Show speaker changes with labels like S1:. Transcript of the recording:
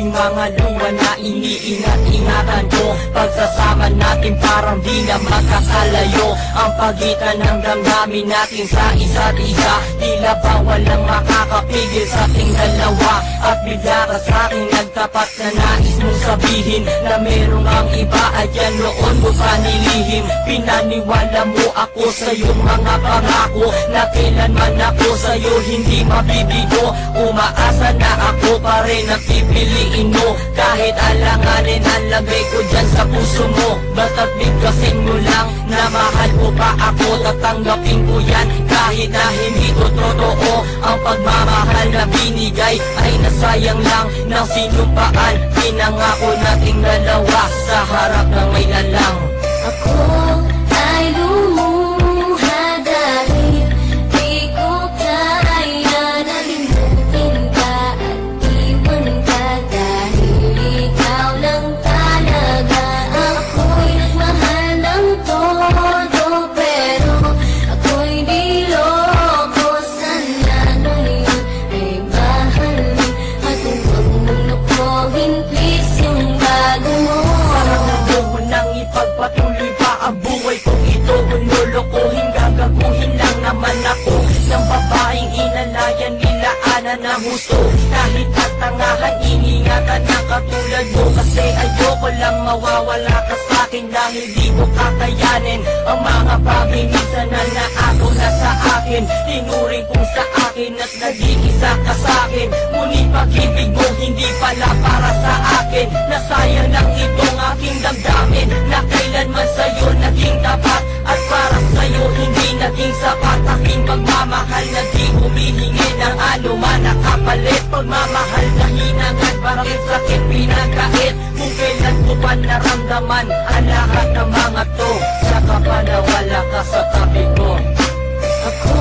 S1: ating mga luha na iniingat-ingatan ko. Pagsasama natin parang di na makakalayo. Ang pagitan ng damdamin natin sa isa't isa, tila ba walang makakapigil sa ating dalawa. At bigla ka sa'kin nagtapat na nais mong sabihin na merong ang iba, ayan noon mo pa nilihim. Pinaniwala mo ako sa iyong mga pangako, na kailanman ako sa'yo hindi mabibigo. Umaasa na ako pa rin ang pipiliin mo, kahit alanganin ang lagay ko dyan sa puso mo. Basta't bigkasin mo lang na mahal mo pa ako, tatanggapin ko yan kahit na hindi ko totoo. Ang pagmamahal na binigay ay nasayang lang ng sinumpaan. Pinangako nating dalawa sa harap ng may lalang.
S2: Ako ay lumuha dahil di ko kaya na limutin ka at iwan ka, dahil ikaw lang talaga. Ako'y nagmahal ng todo, pero ako'y niloko. Sana ngayon ay mahalin at huwag mong nakuhin, please, yung bago mo.
S1: Nang ipagpatuloy pa ang buhay kong ito, kung lolokohin gagaguhin lang naman ako ng babaeng inalayan nilaanan ng husto. Kahit katangahan iningatan na katulad mo, kasi ayoko lang mawawala ka sa'kin dahil di ko kakayanin ang mga pag-inisa na naako na sa akin. Tinuring kong sa akin at naging isa ka sa'kin, ngunit pag-ibig mo hindi pala para sa akin. Nasayang lang itong aking damdamin na kailanman sa'yo naging tapat, at para sa'yo hindi naging sapat. Aking pagmamahal na di humihingi ng anuman na kapalit. Pagmamahal na hinangad, bakit sakit pinagkait? Kung kailan ko pa naramdaman ang lahat ng mga to, saka pa nawala ka sa tabi ko.
S2: Ako